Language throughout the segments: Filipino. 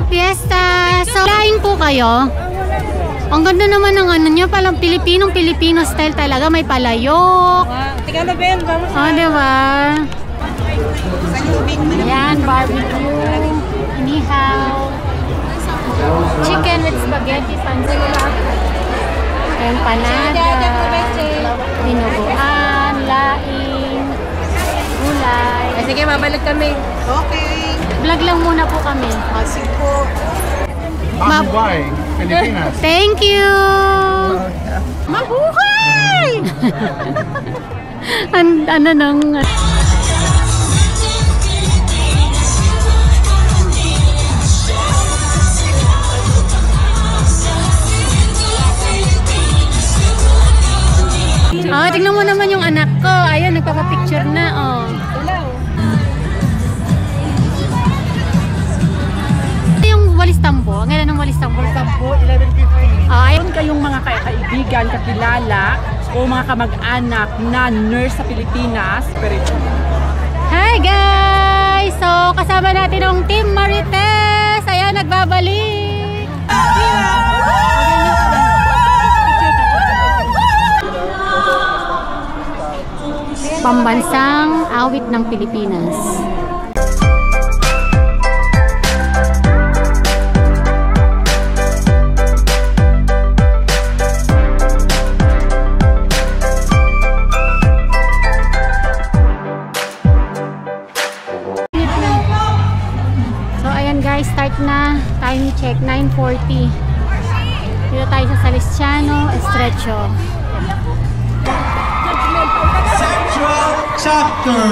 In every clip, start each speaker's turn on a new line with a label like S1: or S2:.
S1: Hello, Fiesta! So, laing po kayo? Ang ganda naman ng ano nyo, palang Pilipino style talaga. May palayok.
S2: Tingnan Ben, vamos.
S1: Oh, diba? Ayan, barbecue. Inihaw. Chicken with spaghetti, panzula. Empanada. Dinuguan, laing. Gulay.
S2: Sige, babalik kami. Okay.
S1: Vlog lang muna po kami.
S2: Sige po.
S3: Mabuhay, Pilipinas.
S1: Thank you! Mabuhay! Ano nang... Oh, tingnan mo naman yung anak ko. Ayun, nagpapapicture na. Oh. Walis Tambo. Ang ganda ng Walis Tambo.
S2: Walis Tambo, 11:50. Ayun kayong mga kaibigan, kakilala o mga kamag-anak na nurse sa Pilipinas.
S1: Hi guys! So, kasama natin ang Team Marites. Ayan, nagbabalik. Pambansang awit ng Pilipinas. Start na, time check 9:40. Dito tayo sa Salesiano Estrecho.
S3: Central Chapter.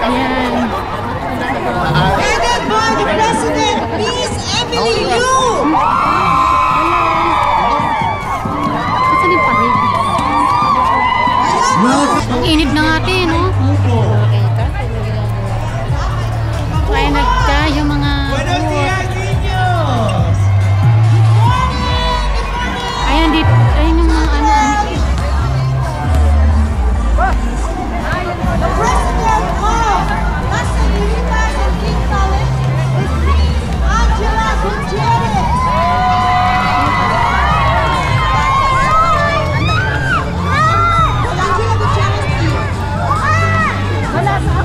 S1: Ayan.
S4: Headed by the President, Miss Emily Liu.
S1: Saan yung parade? Ang init na nga din, no? Kaya nagka yung mga ayan dito, ayun yung mga ano.
S4: The President of Las Filipinas and King College is Miss Angela Gutierrez.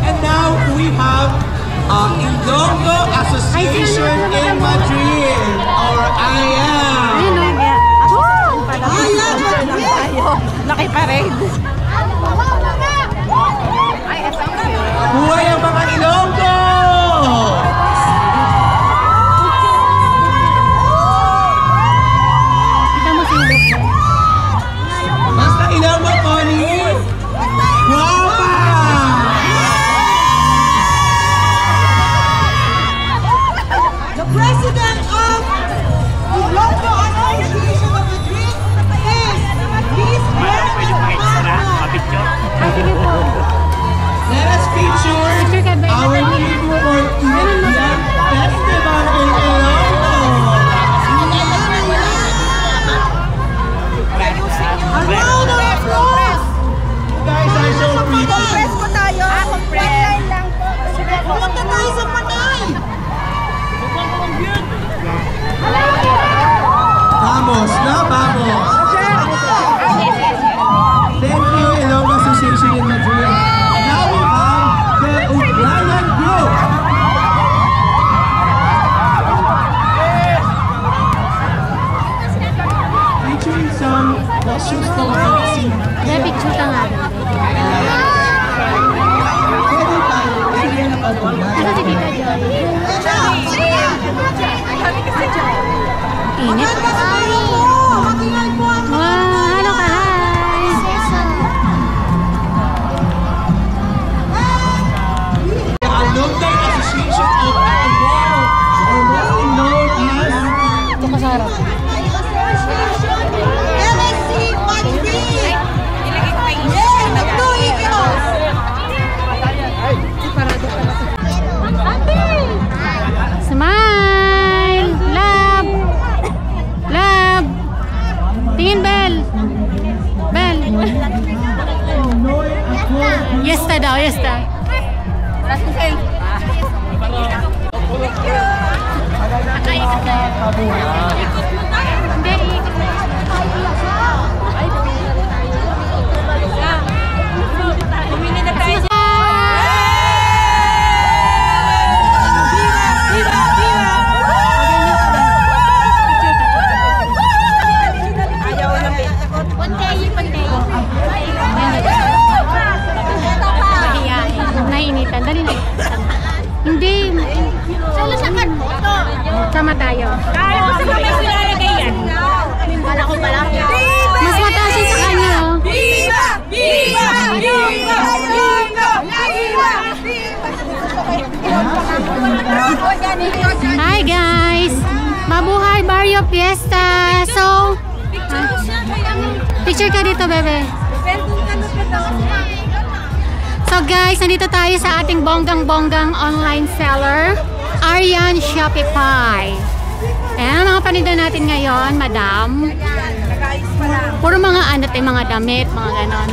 S5: And now we have Ilonggo Association in Madrid, or IAM.
S1: Ayun o,
S2: Laki parade.
S5: Buhay ang mga Ilonggo!
S1: kita mo si Luke.
S5: Basta Ilonggo, Connie! Guapa!
S4: The President of the Ilonggo Association of Madrid is Miss
S1: Sige po.
S5: Let us feature our team for Indian Festival in Ilonggo!
S4: A round of applause!
S5: You guys are so pretty!
S4: Compress po tayo. Compress lang po. Huwag na tayo sa Manay.
S5: Vamos, na vamos! Thank you, Ilonggo Association in Madrid. Now we have the Uglayan Group. Featuring some costumes from the scene.
S1: Kaya picture ka nga.
S5: Headed by Adrian Abulay.
S1: Ano si Tita Joy? Init. Wow, hello ka, hi!
S5: The Alumni Association of Agawao, or mostly known as
S1: Ito ka sa harap.
S4: LSC Madrid. Yeah, the Blue Eagles.
S1: Smile! Love! Love! Tingin, Bel! Bel! Yes ta daw, yes ta. Nainitan. Dali na. Hindi. Salo sa karboto. Sama tayo.
S6: Kaya ko sa may silalagay yan.
S4: Wala ko pala.
S1: Mas mataas yun sa kanya, oh.
S4: Viva! Viva! Viva! Viva!
S1: Hi guys! Mabuhay Barrio Fiesta! So, picture ka dito, bebe. So guys, nandito tayo sa ating bonggang-bonggang online seller, Aryan Shopify. Ayan, mga paninda natin ngayon, madam. Puro mga ano, mga damit, mga ganon.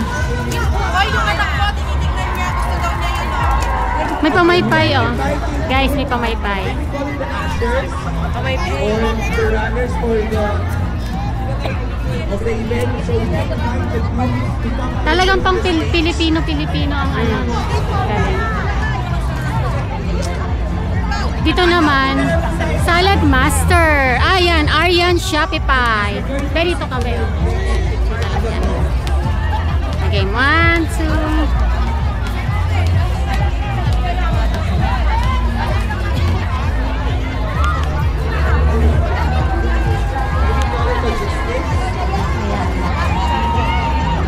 S1: May pamaypay, oh. Guys, may pamaypay. Talagang pang Pilipino-Pilipino ang ano. Dito naman, Salad Master. Ayan, Aryan Shopify. Pero dito kami. Okay, 1, 2.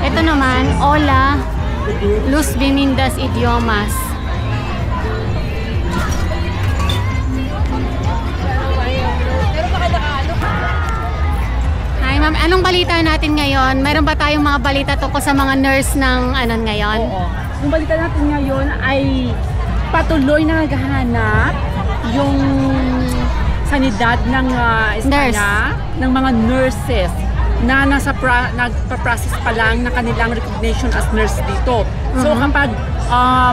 S1: Ito naman, Hola, Luz Bimindas Idiomas. Hi ma'am, anong balita natin ngayon? Meron ba tayong mga balita tungkol sa mga nurse ng ano ngayon?
S2: Oo. Yung balita natin ngayon ay patuloy na naghahanap yung sanidad ng Espanya, ng mga nurses na nagpa-process pa lang na kanilang recognition as nurse dito. So kapag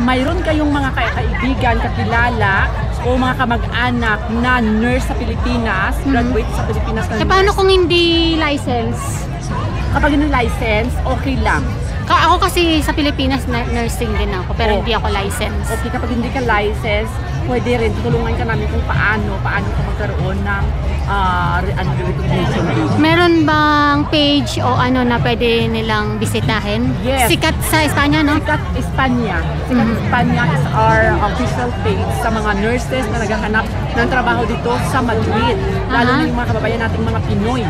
S2: mayroon kayong mga kaibigan, kakilala o mga kamag-anak na nurse sa Pilipinas, graduate sa Pilipinas na nurse.
S1: Paano kung hindi license?
S2: Kapag hindi license, okay lang.
S1: Ako kasi sa Pilipinas nursing din ako, pero hindi ako license.
S2: Okay, kapag hindi ka license, pwede rin tutulungan ka namin kung paano ka magkaroon ng recognition.
S1: Meron bang page o ano na pwede nilang bisitahin?
S2: Yes.
S1: Sikat sa Espanya, no?
S2: Sikat Espanya. Sikat Espanya is our official page sa mga nurses na naghahanap ng trabaho dito sa Madrid. Lalo na yung mga kababayan nating mga Pinoy.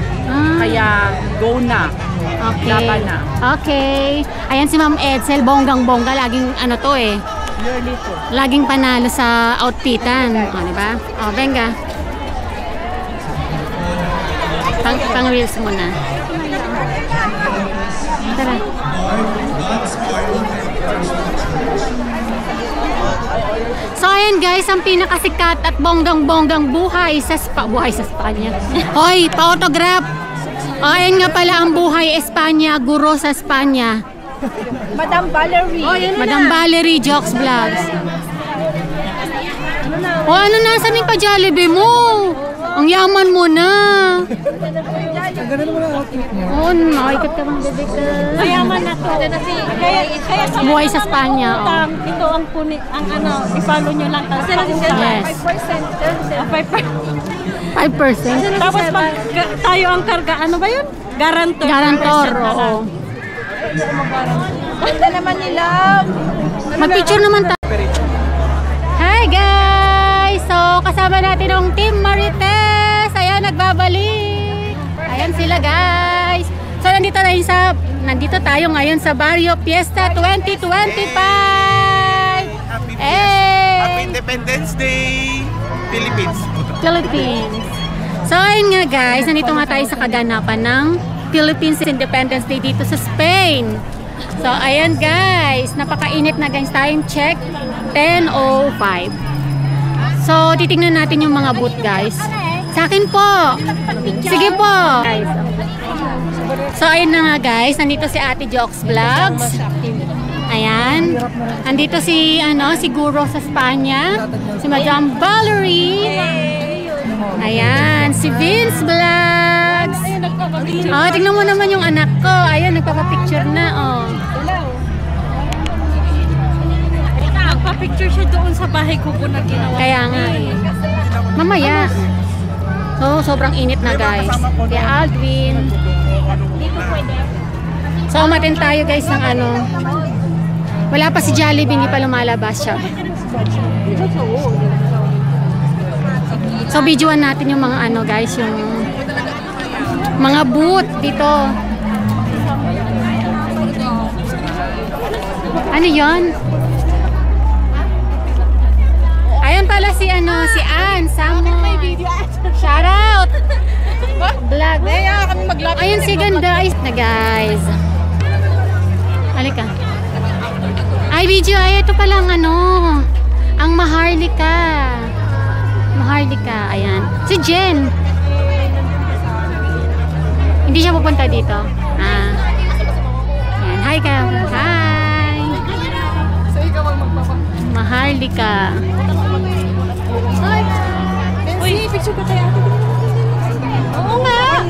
S2: Kaya go na.
S1: Okay.
S2: Laban na.
S1: Okay. Ayan si Ma'am Edsel, bonggang-bongga. Laging ano to eh.
S2: Yearly to.
S1: Laging panalo sa outfitan. O, diba? O, venga. Pang-reels muna. Tara. So ayan guys, ang pinakasikat at bonggang-bonggang buhay sa Espanya. Hoy, pa-autograph. Ayan nga pala ang buhay Espanya, guro sa Espanya.
S6: Madam Valerie.
S1: Madam Valerie Jokes Vlogs. O ano na, saan yung pa-Jollibee mo? Ang yaman mo na. Oo, makikot ka bang bebek ka.
S6: Mayaman na to. Kaya sa
S1: Buhay sa Espanya.
S6: utang, ito ang ano, i-follow nyo lang.
S1: Yes. 5%.
S6: Tapos pag tayo ang karga, ano ba yun? Garantor.
S1: Garantor, oo.
S6: Ganda naman nila.
S1: Mag-picture naman tayo. Hi guys! So, kasama natin ang Team Marites. Ayan, nagbabalik. Ayan sila guys. So, nandito tayo ngayon sa Barrio Fiesta 2025.
S3: Happy Independence Day, Philippines.
S1: So, ayun nga guys, nandito nga tayo sa kaganapan ng Philippines Independence Day dito sa Spain. So, ayan guys, napakainit na guys. Time check, 10:05. So, titingnan natin yung mga booth guys. Sa akin po. Sige po. So, ayun na nga guys, nandito si Ate Jokes Vlogs. Ayan. Andito si Guro sa Espanya. Si Madam Valerie. Ayan, si Vince Vlogs. Oh, tingnan mo naman yung anak ko. Ayan, nagpapapicture na, oh.
S6: Nagpa-picture siya doon sa bahay ko na ginawa.
S1: Kaya nga eh. Mamaya. So, sobrang init na guys. Kaya Aldwin. So, umatin tayo guys ng wala pa si Jollibee, hindi pa lumalabas siya. So, videoan natin yung mga guys, yung mga booth dito. Ano yon? Ayun pala si Ann Samo. Shout out! Vlog. Ayun si Ganda na guys. Halika. Ay, video. Ay, ito palang ang Maharlika. Maharlika. Ayan. Si Jen. Hindi siya pupunta dito. Ah. Ayan. Hi ka. Hi. Maharlika.
S2: Uy, picture ka kaya ate. Oo nga.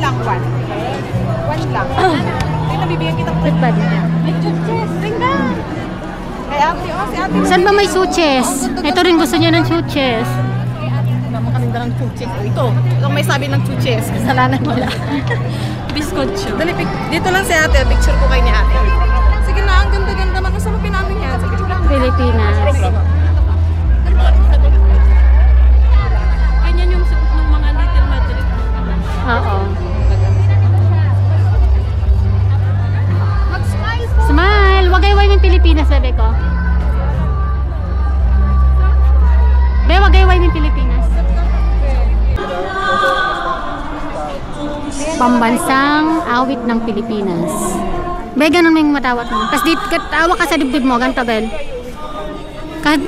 S2: One lang. Ay, nabibigyan kita ko.
S1: Ba't ba dito?
S2: May chuches. Ringa. Kaya ate, si ate.
S1: Saan ba may suches? Ito rin gusto niya ng suches.
S2: Naman kaming dalang chuches. Ito may sabi ng chuches. Kasalanan wala.
S6: Biskotso.
S2: Dali, dito lang si ate. Picture ko kay ni ate. Sige na, ang ganda-ganda. Magkasalupin namin yan. Sige lang.
S1: Pilipinas.
S6: Ganyan yung suot ng mga Little Madrid.
S1: Oo. Smile! Wagay-way ng Pilipinas, bebe ko. Be, wagay-way ng Pilipinas. Pambansang awit ng Pilipinas. Be, ganun may matawat mo. Tapos tawa ka sa dibdib mo, ganito, Bel.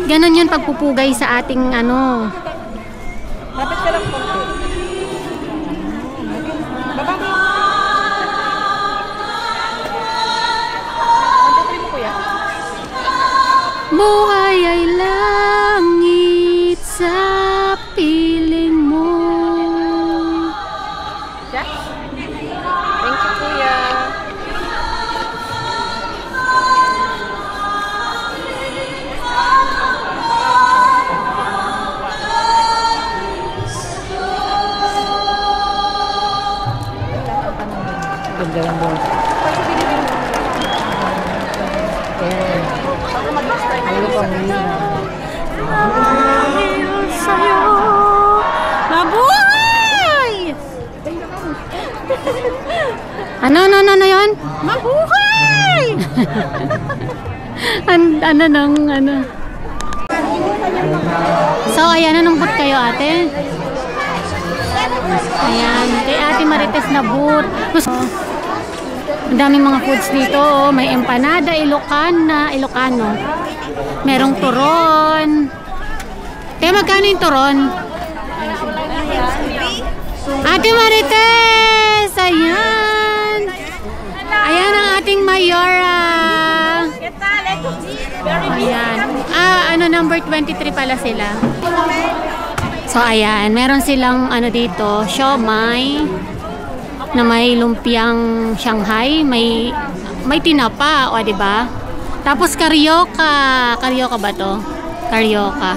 S1: Ganun yun pagpupugay sa ating
S2: Lapit ka lang konti. Baba mo. Ang mo kuya.
S1: Buhay ay langit sa piling mo.
S2: Yeah? Thank you kuya.
S6: Mabuhay!
S1: Ano yun?
S6: Mabuhay!
S1: So, ayan, anong boot kayo, ate? Ayan, kay Ate Marites na boot. Ang daming mga foods dito, oh. May empanada, Ilocano. Merong turon. Kaya magkano yung turon? Ate Marites! Ayan! Ayan ang ating Mayora. Ayan. Number 23 pala sila. So, ayan. Meron silang dito, siomai na may lumpiang Shanghai. May tinapa, o, diba? Tapos, karyoka. Karyoka ba to? Karyoka.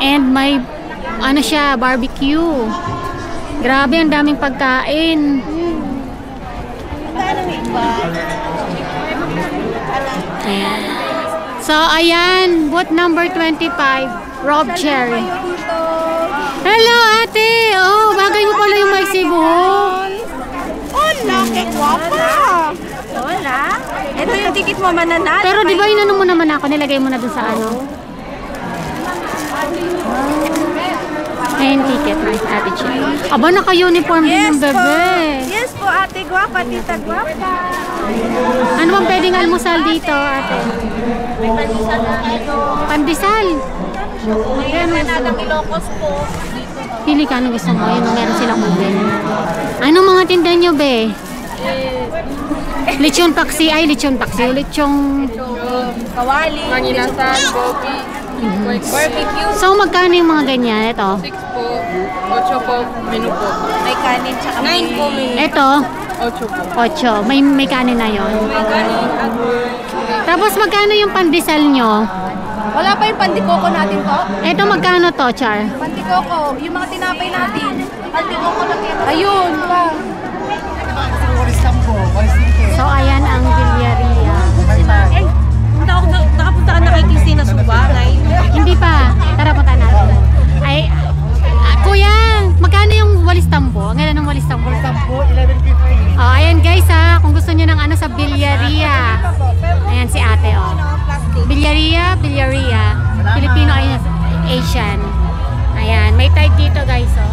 S1: And may, siya, barbecue. Grabe, ang daming pagkain. Ayan. So, ayan. Booth number 25. Rob Cherry. Hello, ate! Oh, bagay mo pala yung may buhok.
S6: Hola, que guapa! Hola! Ito yung ticket mo mananalo.
S1: Pero di ba inano mo naman ako? Nilagay mo na dun sa Ayan, ticket na ate Cherry. Aba, naka-uniform din ng bebe.
S6: Yes po, ate guapa, tita guapa.
S1: Ano bang pwedeng almusal dito, ate?
S6: May pandesal na ito.
S1: Pandesal.
S6: Ayan, nanadang Ilocos po.
S1: Pili ka, ano gusto mo? Yun, meron silang ube. Anong mga tinda nyo, be? Lechon paksi. Ay, lechon paksi. Lechong
S6: kawali,
S7: Manginasan, gobi,
S6: barbecue,
S1: So, magkano yung mga ganyan? Ito.
S7: 6 po, 8 po, menu po.
S6: may kanin, tsaka 9 po may
S1: Ito,
S7: 8 po.
S1: 8. May kanin na yon.
S6: kanin.
S1: Tapos, magkano yung pandesal nyo?
S6: Wala pa yung pandikoko natin to.
S1: Ito, magkano to, Char?
S6: Pandikoko, yung mga tinapay natin. Pandikoko na ayun, pa.
S1: So, ayan ang bilyaria.
S6: Nakapunta ka na kay Christina Suba, Nay?
S1: Hindi pa. Tara, punta natin. Ay, kuya, magkano yung walis tambo? Ang ganda ng walis tambo. Walis tambo, 11.50. Oh, ayan guys ha, kung gusto nyo ng ano sa bilyaria. Ayan si ate, oh. Bilyaria. Filipino, ayun, Asian. Ayan, may tide dito guys, oh.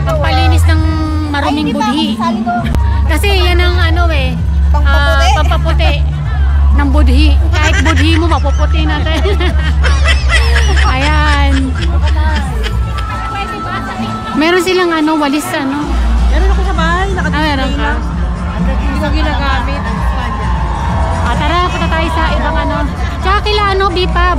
S1: Pampalinis ng maruming budhi. Kasi yan ang ano eh, pampaputi ng budhi. Kahit budhi mo, mapuputi natin. Ayan. Meron silang ano, walis ano.
S6: Meron ako sa bahay,
S1: Meron ka.
S6: Hindi ko ginagamit.
S1: Tara, punta tayo sa ibang ano. Tsaka kila ano, Bipab.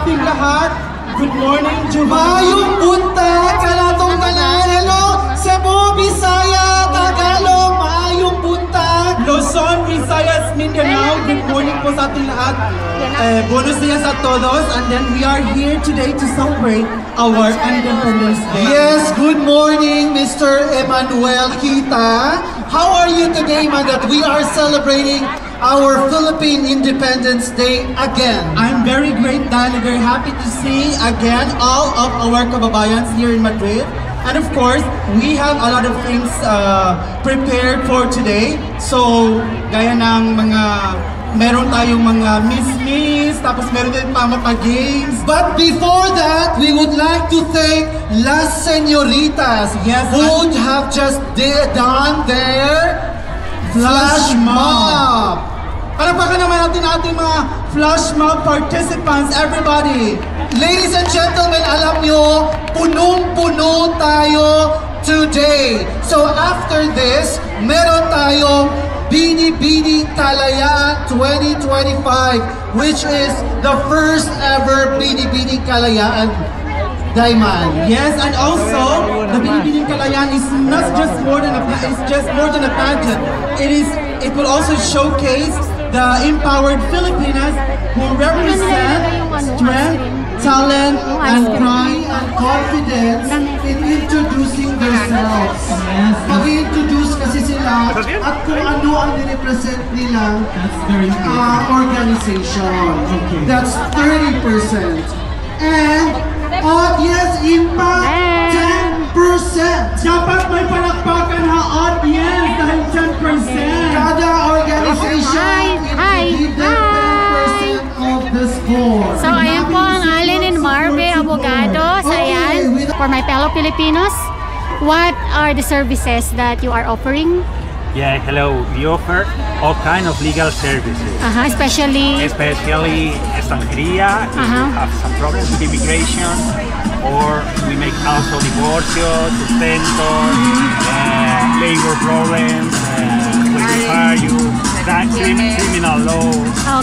S5: ating lahat. Good morning, Jubayong punta, kalatong tanan. Hello, Cebu, Bisaya, Tagalog, maayong punta. Luzon, Visayas, Mindanao. Good morning po sa ating lahat. Buenos dias a todos. And then we are here today to celebrate our Independence Day. Yes, good morning, Mr. Emmanuel Kita. How are you today, man, that we are celebrating our Philippine Independence Day again? I'm very great, Dan, and very happy to see again all of our kababayans here in Madrid. And of course, we have a lot of things prepared for today. So, gaya ng meron tayong mga miss, tapos meron din games. But before that, we would like to thank Las Señoritas, yes, who would have just done their flash mob. Parapakan naman natin ating mga flash mob participants, everybody. Ladies and gentlemen, alam nyo, punong-puno tayo today. So after this, meron tayong Bini-Bini Kalayaan 2025, which is the first ever Bini-Bini Kalayaan. Daiman. Yes, and also the Bini-Bini Kalayaan is not just more than a pageant. It will also showcase the empowered Filipinas who represent strength, talent, and pride and confidence in introducing themselves. Mag-introduce kasi sila at kung ano ang nirepresent nilang organization. That's 30%. And audience impact 10%. Dapat may palakpakan ha audience dahil 10%. Kada organization give them 10% of the score.
S1: So ayan po ang Allen and Marve Abogados. Ayan. For my fellow Filipinos, what are the services that you are offering?
S8: Yeah, hello. We offer all kind of legal services.
S1: Especially
S8: extranjería, if you have some problems with immigration, or we make also divorcio, sustento, labor problems, when we fire you, criminal law.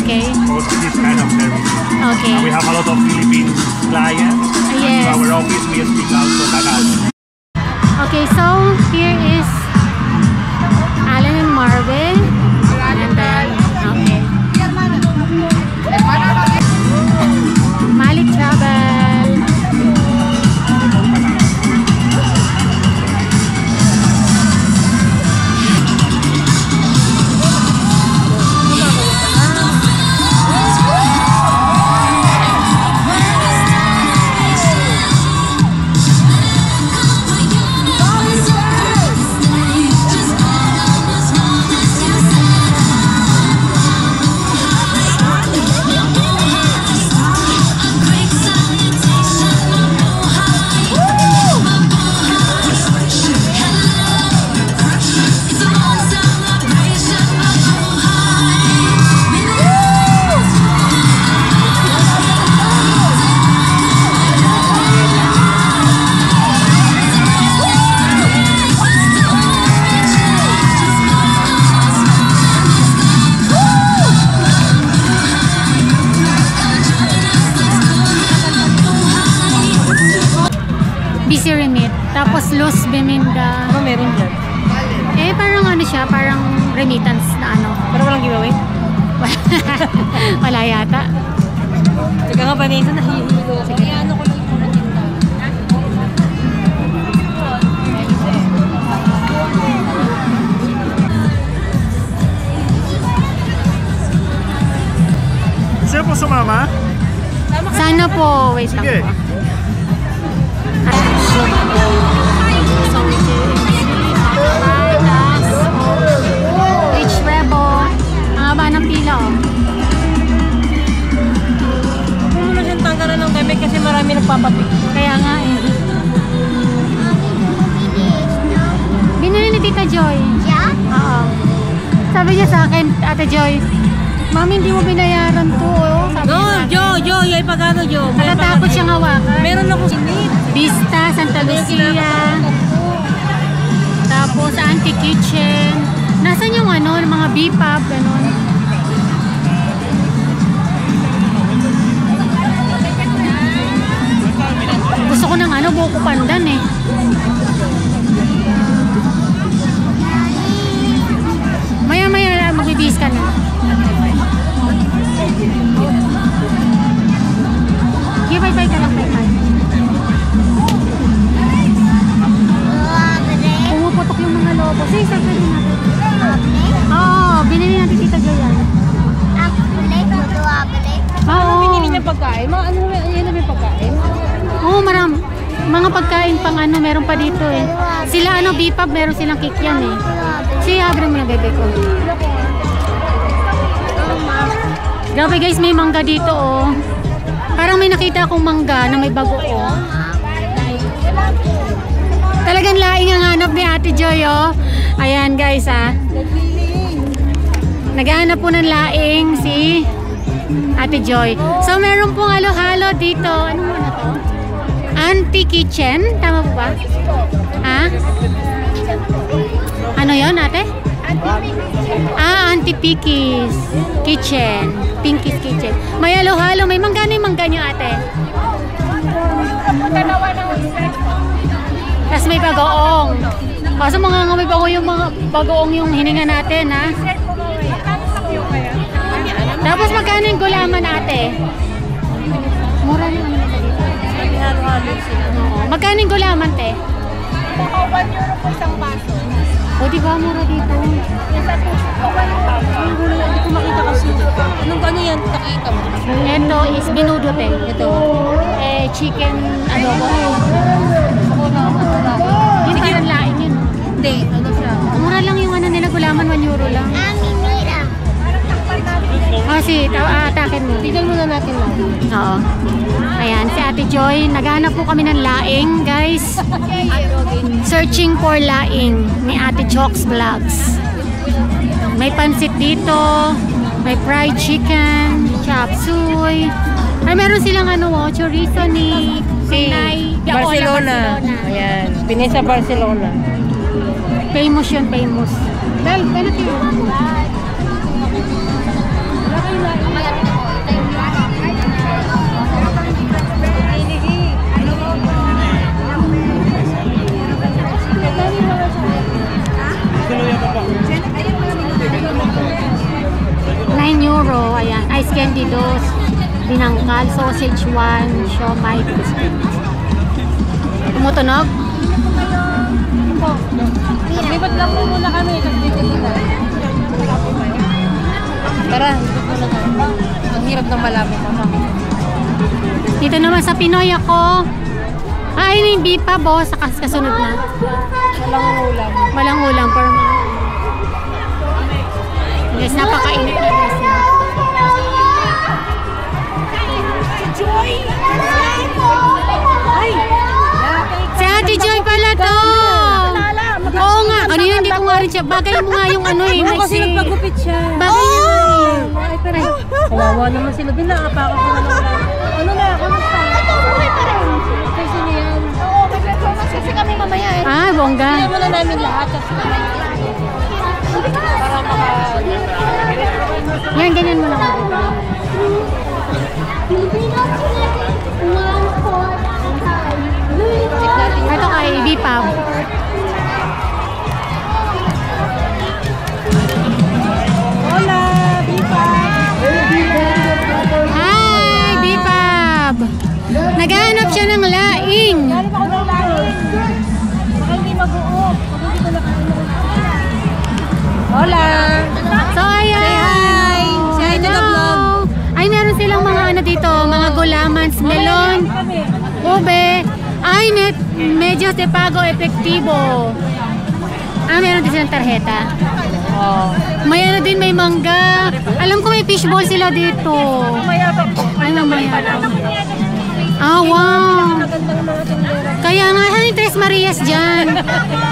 S1: Okay.
S8: Also this kind of services.
S1: Okay.
S8: And we have a lot of Philippine clients.
S1: Yes.
S8: In our office we speak also Tagalog.
S1: Okay, so here is Allen and Marvin. And then, okay. Malik Travel. Busy remit. Tapos Luz Beminda.
S6: Ano meron dyan?
S1: Parang ano siya, parang remittance na ano.
S6: Pero walang giveaway?
S1: Wala yata.
S6: Sige nga ba nito, nahihilo ako. Sige, ano ko lang yung tinta.
S3: Gusto po sumama?
S1: Sana po. Wait lang
S3: Sige.
S1: po. Rich Rebo. Ang haba ng pila, oh.
S6: Kung muna siyang tanggalan ng gamit kasi marami nagpapapik.
S1: Kaya nga eh. Binili ni Tita Joy. Yeah? Oo. Sabi niya sa akin, Ate Joy, Mami, hindi mo binayaran to, oh. Sabi niya.
S6: Jo, ay pagano, Jo?
S1: Natatakot siyang hawakan.
S6: Meron akong sinit.
S1: Vista, Santa Lucia. Tapos Auntie Kitchen. Nasaan yung ano, mga B-pop, gano'n. Gusto ko ng ano, buko pandan eh. Maya-maya magbibihis ka na. pang ano, meron pa dito eh. Sila ano, Bipab, meron silang kikyan eh. Si abre mo na bebe ko. Grabe guys, may mangga dito oh. Parang may nakita akong mangga na may bago oh. Talagang laing ang hanap ni Ate Joy oh. Ayan guys ah. Naghahanap po ng laing si Ate Joy. So meron pong halo-halo dito. Ano muna to? Auntie Kitchen. Tama po ba? Ha? Ano yon ate? Auntie Pinky's Kitchen. Pinky's Kitchen. May halo-halo. May mangga na yung mangga nyo ate. Tapos may bagoong. Kaso mga may bagoong yung mga bagoong yung hininga natin ha. Tapos magkano yung gulaman ate? Mura yung ano dito. Magkano yung gulaman te?
S6: 1 euro po isang baso.
S1: O diba mura dito?
S6: Hindi ko makita kasi. Anong gano'n yan? Nakita mo?
S1: Ito is binudo te. Ito. Chicken adobo. Yung parang laing yun.
S6: Hindi. Ano siya?
S1: Mura lang yung ano nila gulaman, 1 euro lang. Si atakin mo.
S6: Tignan muna natin lang.
S1: Oo. Ayan, si Ate Joy. Naghahanap po kami ng laing, guys. Searching for laing ni Ate Jokes Vlogs. May pansit dito. May fried chicken. Chop suey. Ay, meron silang ano, chorizo ni Pinay.
S6: Barcelona. Ayan. Pinay sa Barcelona.
S1: Famous yun, famous. Dahil, ano tiyo? 9 euro, ayan. Ice candy dos, binangkal, sausage 1, siomai, biscuit. Tumutunog?
S6: Lipat lang muna kami. Tara, ang hirap ng malapit.
S1: Dito naman sa Pinoy ako. Ay, yun yung bipa, boss. Sa kasunod na.
S6: Walang ulam.
S1: Walang ulam. Pero guys, napakainit na guys. Si Ate Joy pala to. Oo nga. Ano yun? Hindi ko nga rin siya. Bagay mo nga yung ano eh.
S6: Kasi nagpagupit siya.
S1: Bagay niya nga eh.
S6: Ay, kawawa naman sila. Binakapa ko na lang. Ano na? Kamusta? Kasi niyan. Oo, mag-performance kasi kami mamaya eh.
S1: Ah, bongga.
S6: Kaya muna namin lahat. Kasi para maka...
S1: Yan, ganyan mo lang. Ito kay Bipab.
S6: Hola, Bipab!
S1: Hi, Bipab! Naghahanap siya ng laing.
S6: Galing ako ng laing. Baka hindi mag-uop. Hola!
S1: So, ayan.
S6: Say hi! Say hi to the vlog.
S1: Ay, meron silang mga ano dito, mga gulamans, melon, ube. Ay, medyo de pago efektibo. Ah, meron din silang tarjeta. May ano din, may mangga. Alam ko may fishball sila dito. Ay, mamaya. Ah, wow. Kaya nga, ano yung Tres Marias dyan?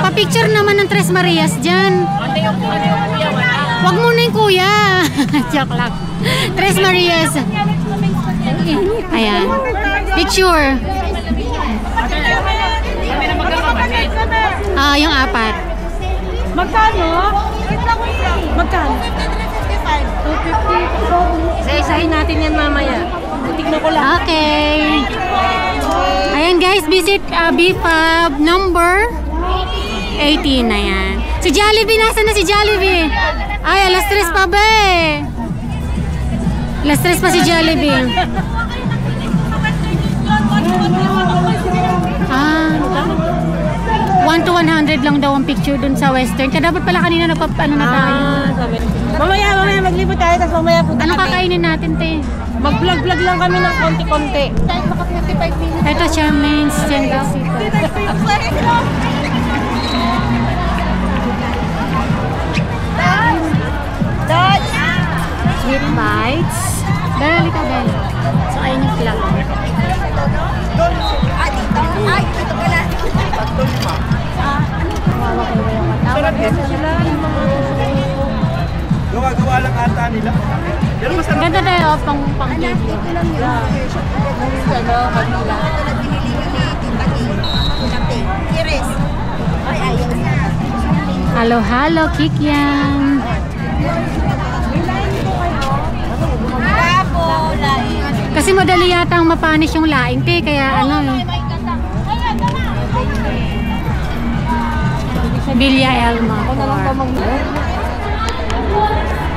S1: Pa-picture naman ng Tres Marias dyan. Wag mo na yung kuya. Joke lang. Tres Marias. Ayan. Picture. Ah, yung apat.
S6: Magkano? Magkano? 250. Isa-isahin natin yan mamaya. Tignan ko lang.
S1: Okay. Ayan guys, visit Bipab number 18 na yan. Si Jollibee, nasa na si Jollibee? Ay, alas 3 pa ba eh. Alas 3 pa si Jollibee. Ah, 1 to 100 lang daw ang picture dun sa Western. Kaya dapat pala kanina nagpa-ano na tayo.
S6: Mamaya maglibot tayo, tapos mamaya punta
S1: Anong kakainin natin, te?
S6: Mag-vlog-vlog lang kami ng konti-konti. Kahit maka 25 minutes.
S1: Ito Charmaine's Jungle City. Sweet Bites. Dali ka, Bel. So, ayun yung flag.
S3: Gawa-gawa lang ata nila. Pero masarap.
S1: Ganda tayo, pang-video. Halo, Kikyan. Kasi madali yata ang mapanis yung laing, te. Kaya ano, Villa Elma.
S6: Ako na lang pa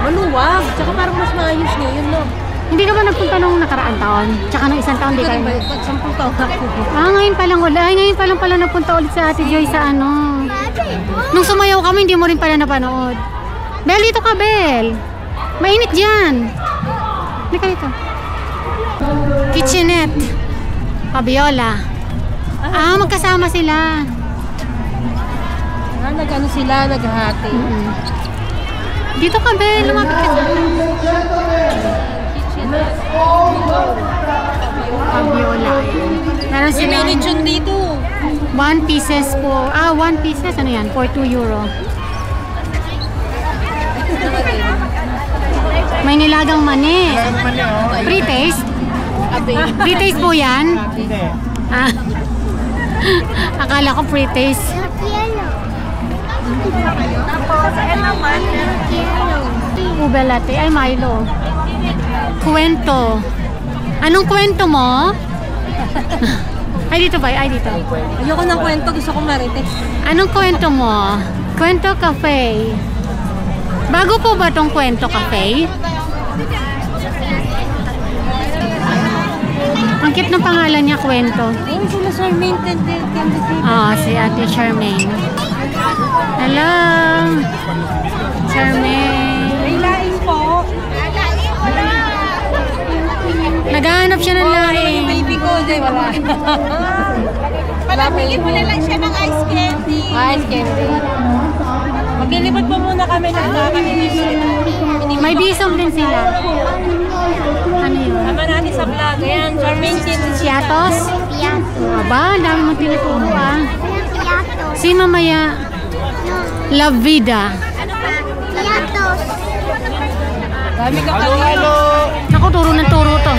S6: maluwag. Tsaka parang mas maayos ngayon, no?
S1: Hindi ka ba nagpunta nung nakaraang taon? Tsaka nung isang taon, di kayo?
S6: Sampung taon ako.
S1: Ngayon pa lang wala. Ngayon pa lang pala nagpunta ulit sa Ate Joy sa ano. Nung sumayaw kami, hindi mo rin pala napanood. Bel, dito ka, Bel. Mainit dyan. Hindi ka dito. Kitchenette. Fabiola. Magkasama sila.
S6: Nag-ano sila, naghahati.
S1: Dito ka, Bel. Lumapit ka sa Fabiola. Meron sila.
S6: May lechon dito.
S1: 1 pieces po. 1 pieces. Ano yan? For €2. May nilagang mani. Pre-taste? Pre-taste po yan? Akala ko pre-taste. Ube latte. Ay, Milo. Kwento. Anong kwento mo? Ay, dito ba? Ay, dito.
S6: Ayoko ng kwento. Gusto kong marites.
S1: Anong kwento mo? Kwento Cafe. Bago po ba tong Kwento Cafe? Ang cute ng pangalan niya, Kwento.
S6: Ayun sila, Charmaine.
S1: Si Ate Charmaine. Hello! Charmaine.
S6: May laing po.
S1: Naghahanap siya ng laing.
S6: Baby ko, di wala.
S4: Palapigin mo na lang siya ng ice candy.
S6: Ice candy. Maglilipad pa muna kami ng
S1: May bisong din sila. Ano yun?
S6: Tama natin sa vlog. Ayan, Charmaine City.
S1: Siatos? Aba, ang dami mong tinuturo Si mamaya La Vida.
S6: Dami ka kanino.
S1: Naku, turo ng turo to.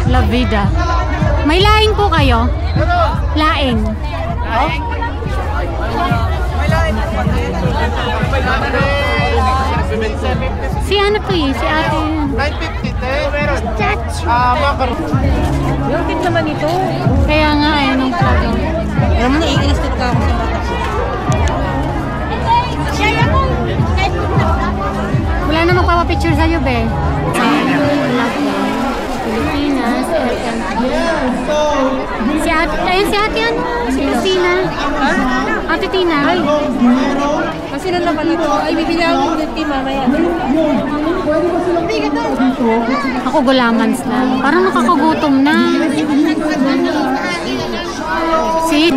S1: La Vida. May laing po kayo? Laing. Si ano to eh? Si ate.
S3: 950
S6: Yung kit naman ito.
S1: Kaya nga ay anong plato.
S6: Alam mo na, iinistot ka ako sa bata.
S1: Wala na magpapapicture sa'yo, be. Pilipinas, si ate, ayun si ate ano? Si Tina. Ate Tina. Ay.
S6: Kasi na pala ito. Ay, bibili ako ng team mamaya.
S1: Ako gulamans lang. Parang nakakagutom na. Si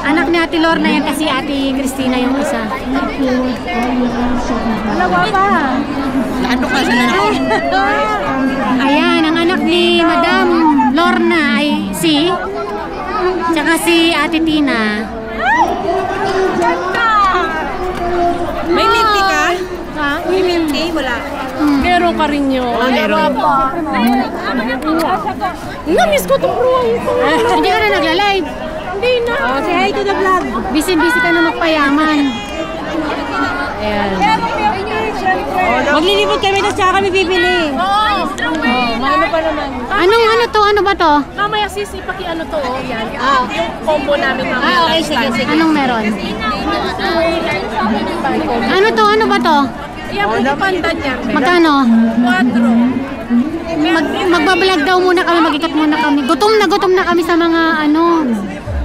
S1: anak ni Ate Lorna yan kasi Ate Cristina yung isa. Dalawa pa.
S6: Ano ka sa
S1: Ayan, ang anak ni Madam Lorna ay si tsaka si Ate Tina.
S6: May milk tea ka?
S1: Ha?
S6: May milk tea? Wala.
S1: Meron ka rin yun. Meron.
S6: Namiss ko itong pruwang ito.
S1: Hindi ka na nagla-live.
S6: Hindi na. Say hi to the vlog.
S1: Busy-busy ka na magpayaman. Ayan.
S6: Maglilipod kami tapos tsaka kami bibili. Ano pa naman?
S1: Anong ano to? Ano ba to?
S2: Mamaya sis, ipaki-ano to, oh. Yan. Yung combo namin mamaya.
S6: Okay, sige.
S1: Anong meron? Ano to? Ano ba to?
S2: Yan po yung pandan niya.
S1: Magkano?
S2: 4.
S1: Magbablog daw muna kami, mag-ikot muna kami. Gutom na kami sa mga ano,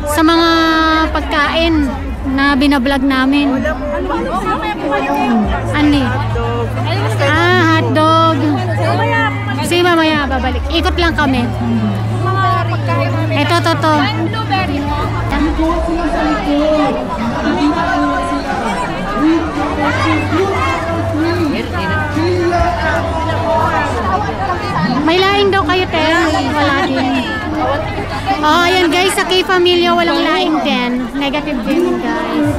S1: sa mga pagkain na binablog namin. Ano? Hotdog. Si babalik. Ikot lang kami. Ito, to.
S6: Blueberry mo.
S1: May laing daw kayo, te. Wala din. Oh, ayan guys, sa K-Familia walang laing din. Negative din, guys.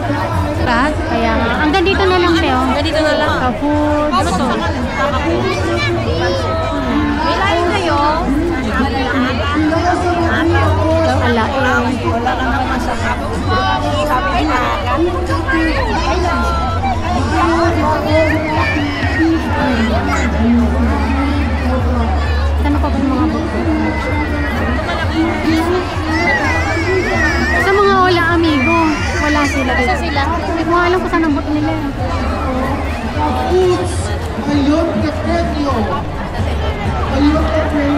S1: Diba? Kaya nga. Hanggang dito na lang, te. Hanggang dito na lang. Kafood. Ano to?
S6: May laing kayo.
S1: Wala eh. Ano pa ba yung mga buko? Sa mga Hola Amigo, wala sila.
S6: Isa sila.
S1: Hindi ko alam kung saan ang buko nila.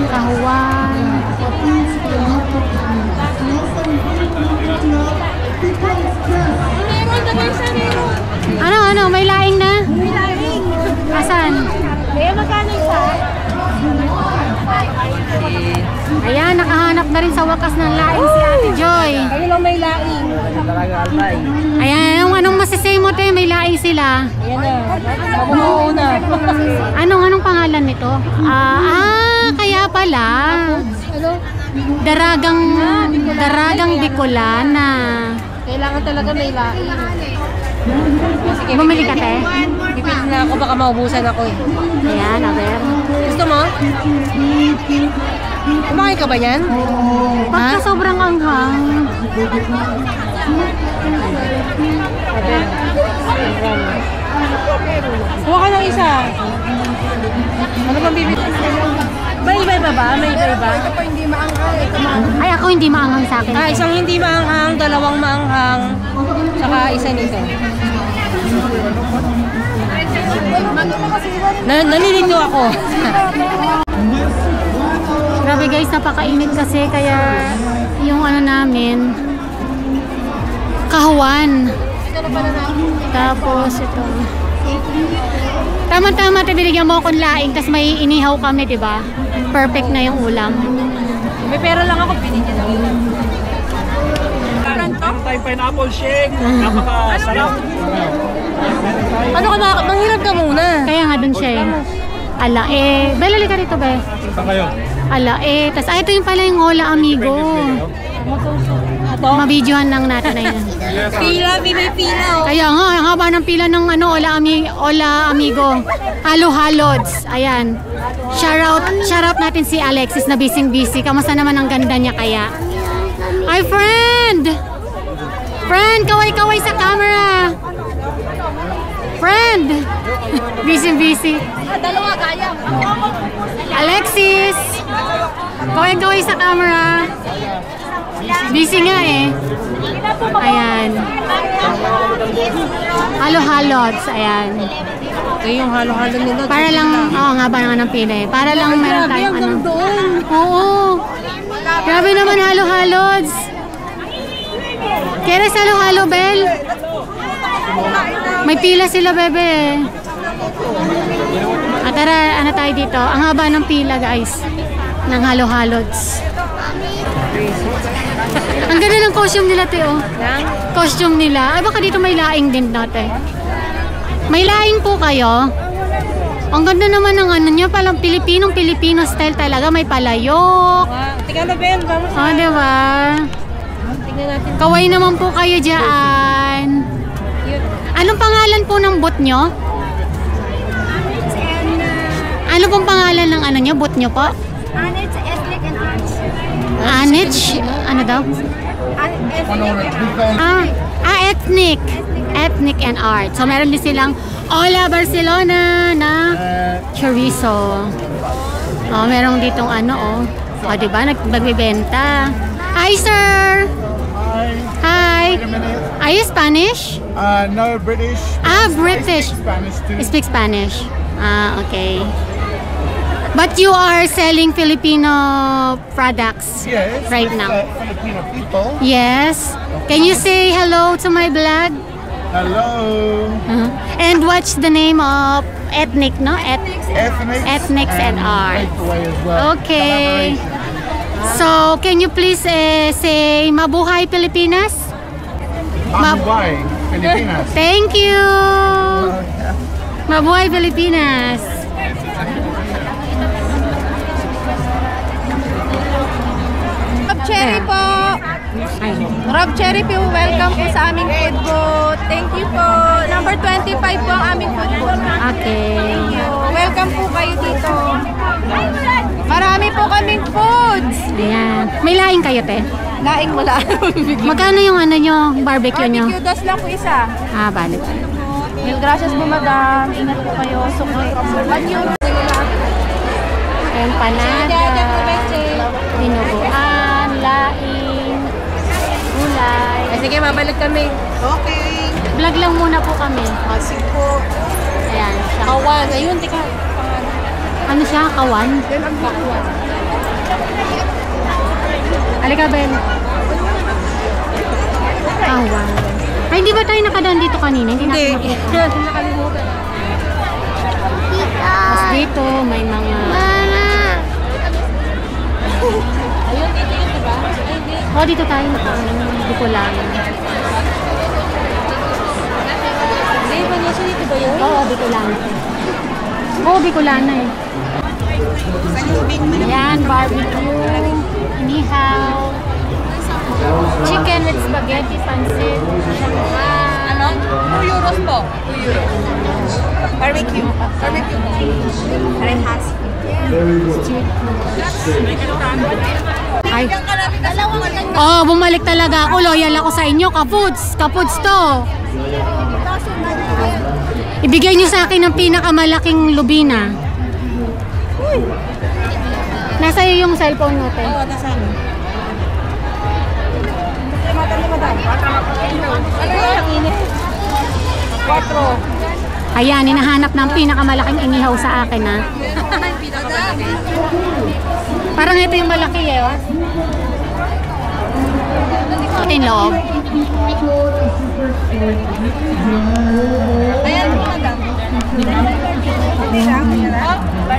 S1: Kahuwan. Ano? May laing na?
S6: May laing.
S1: Asan?
S6: Kaya magkano isa?
S1: Ayan, nakahanap na rin sa wakas ng laing si Ate Joy.
S6: Kaya lang may laing.
S1: Ayan, anong masisay mo, te? May laing sila.
S6: Ayan na. Mamuuna.
S1: Anong pangalan nito? Kaya pala.
S6: Ano?
S1: Daragang Bicolana.
S6: Kailangan talaga may laing. Sige,
S1: Bumili ka, te?
S6: pipili na ako, baka maubusan ako eh.
S1: Ayan, aber.
S6: Gusto mo? Kumain ka ba yan?
S1: Pagka sobrang anghang.
S6: Kuha ka ng isa. Ano bang bibili? May iba-iba ba? May iba-iba?
S1: Ay, ako hindi maanghang sa akin.
S6: Isang hindi maanghang, dalawang maanghang, saka isa nito. Nalilito ako.
S1: Grabe guys, napakainit kasi kaya yung ano namin, kahuwan. Tapos ito. Tama-tama, binigyan mo akong laing, tapos may inihaw kami, di ba? Perfect na yung ulam.
S6: May pera lang ako, binigyan lang.
S3: Meron tayong pineapple shake. Napakasarap.
S6: Ano ka ba? Manghirap ka muna.
S1: Kaya nga dun siya eh. Ala eh. Belali ka rito, be.
S3: Saan kayo?
S1: Ala eh. Tapos ito yung pala yung Hola Amigo. Mabidyohan lang natin na yan.
S6: Pila, pila.
S1: Kaya nga, ang haba ng pila ng Hola Amigo. Halo-halods. Ayan. Shoutout natin si Alexis na busy. Kamusta naman ang ganda niya kaya? Ay, friend! Friend, kaway-kaway sa camera. Friend! Busy.
S6: Dalawa kaya.
S1: Alexis! Kaway-kaway sa camera. Busy nga eh. Ayan. Halo-halods. Ayan.
S6: Ito yung halo-halo nila.
S1: Para lang, nga ba naman ng pila eh. Para lang meron tayong ano. Oo. Grabe naman halo-halods. Kaya sa halo-halo, Bel? May pila sila, bebe. At tara, ano tayo dito? Ang haba ng pila, guys. Ng halo-halods. Ang ganda ng costume nila, Teo. Costume nila. Ay, baka dito may laing din natin. May laing po kayo? Ang ganda naman ng ano niya. Palang Pilipino style talaga. May palayok.
S6: Tingnan na, Ben. Vamos na.
S1: Diba?
S6: Tingnan natin.
S1: Kaway naman po kayo dyan. Anong pangalan po ng bot nyo? Ano pong pangalan ng ano nyo? Bot nyo po?
S4: Anich, ethnic, and arts.
S1: Anich? Ano daw? Ethnic. Ethnic and art. So meron din silang Hola Barcelona na chorizo. Oh, merong ditong ano oh. Diba? Nagbibenta. Hi, sir! Hi! Are you Spanish?
S3: No, British.
S1: British.
S3: Spanish too.
S1: Speak Spanish. Okay. But you are selling Filipino products
S3: Yes.
S1: right now.
S3: Filipino people.
S1: Yes. Can you say hello to my vlog?
S3: Hello.
S1: And what's the name of ethnic, no? Ethnics and art.
S3: Takeaway as well.
S1: Okay. So, can you please say Mabuhay Pilipinas?
S3: Mabuhay, Pilipinas.
S1: Thank you. Mabuhay Pilipinas.
S6: Rob Cherry po. Rob Cherry po, welcome po sa aming food booth. Thank you po. Number 25 po ang aming food booth.
S1: Okay.
S6: Welcome po kayo dito. Marami po kaming foods.
S1: Ayan. May laing kayo, te?
S6: Laing wala.
S1: Magkano yung ano nyo, barbecue nyo?
S6: Barbecue dos lang po isa.
S1: Ah, balik.
S6: Mil gracias po madam. Ingat po kayo. Sukoy.
S1: Empanada, dinuguan, laing, gulay.
S6: Sige, babalik kami.
S4: Okay.
S1: Vlog lang muna po kami.
S4: Sige po.
S1: Ayan. Siya.
S6: Kawan. Ayun, tika.
S1: Ano siya? Kawan? Alika, Ben. Kawan. Ay, hindi ba tayo nakadaan dito kanina? Hindi.
S6: Nakalimutan.
S1: Tapos dito, may mga...
S6: Ayun, dito yun, diba?
S1: Oh, dito tayo nakadaan. Hindi ko lang.
S6: Hindi ba niya siya dito ba yun?
S1: Oo, Bicolana. Oo, Bicolana eh. Ayan, barbecue, inihaw, chicken with spaghetti, pancit, shanghai.
S6: Ano? 2 euros po. 2 euros. Barbecue. Barbecue. Parehas.
S1: Ay. Oh, bumalik talaga ako. Loyal ako sa inyo. Kapoods. Kapoods to. Ibigay nyo sa akin ang pinakamalaking lubina. Nasa iyo yung cellphone mo, te?
S6: Oo, nasa ano? Ano yung init? 4.
S1: Ayan, hinahanap ng pinakamalaking inihaw sa akin, ha? Parang ito yung malaki, eh, oh. Ito yung loob.
S6: Ayan, madam.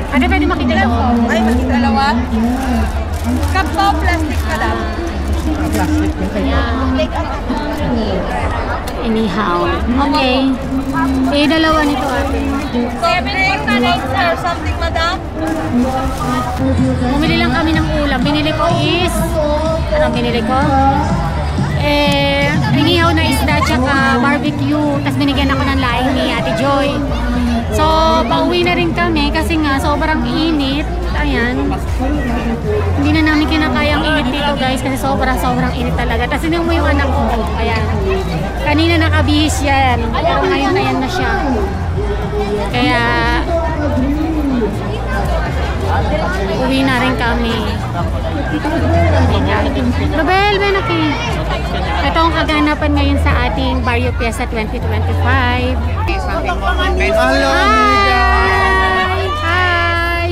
S1: Ano pwede makita yung loob?
S6: Ay, makita. Dalawa. Cup po, plastic ka lang.
S1: Ayan. Inihaw. Okay. Eh, dalawa nito, ate.
S6: 7 sir. Something, madam?
S1: Bumili lang kami ng ulam. Binili ko is... Anong binili ko? Inihaw na isda tsaka barbecue. Tapos binigyan ako ng laing ni Ate Joy. So, pauwi na rin kami kasi nga sobrang init. Ayan. Hindi na namin kinakayang init dito, guys, kasi sobrang init talaga. Tapos hindi mo yung anak ko. Ayan. Kanina nakabihis yan. Pero ngayon ayan na siya. Kaya uwi na rin kami. Babel, Benaki. Ito ang kaganapan ngayon sa ating Barrio Fiesta 2025.
S5: Hello,
S1: Hi! Hi!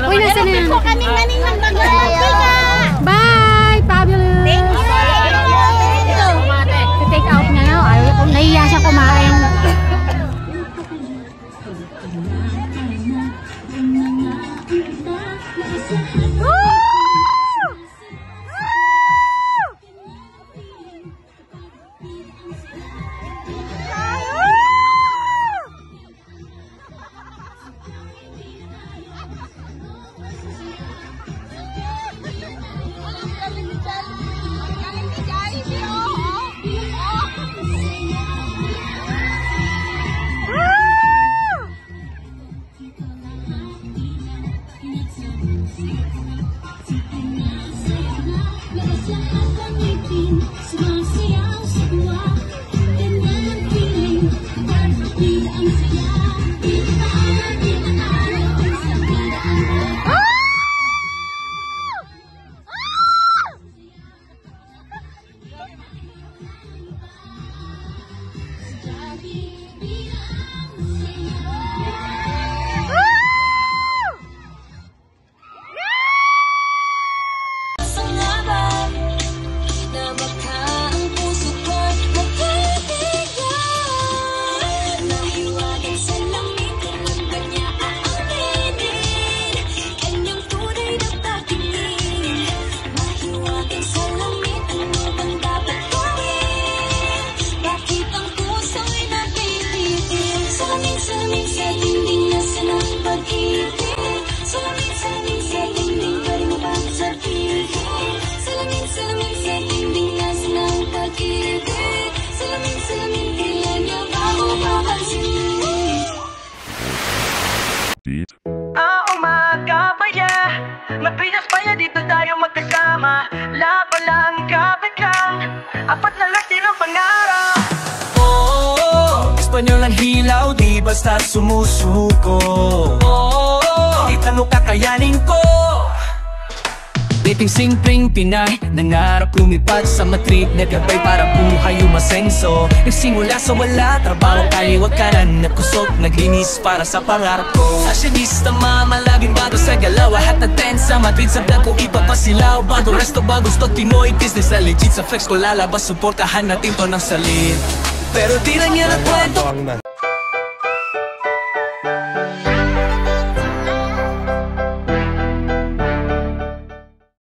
S1: Uy, nasa na yan? Bye! Fabulous! Thank you! Take out niya na. Nahiya siya kumain.
S9: mapaya. Mapinas pa yan, dito tayo magkasama. Laban lang, kapit lang, apat na latin ang pangarap. Espanyol ang hilaw, di basta sumusuko. Itanong kakayanin ko. Dating simpleng Pinay, nangarap lumipad sa Madrid na gabay para buhay umasenso. Nagsimula sa wala, trabaho kaliwag kanan, nagkusot, naglinis para sa pangarap ko. Fashionista mama, laging bago sa galaw, at na-10 sa Madrid, sa vlog ko ipapasilaw. Bago resto ba gusto Tinoy business na legit, sa flex ko lalabas, suportahan natin to ng salit. Pero di lang yan ang kwento.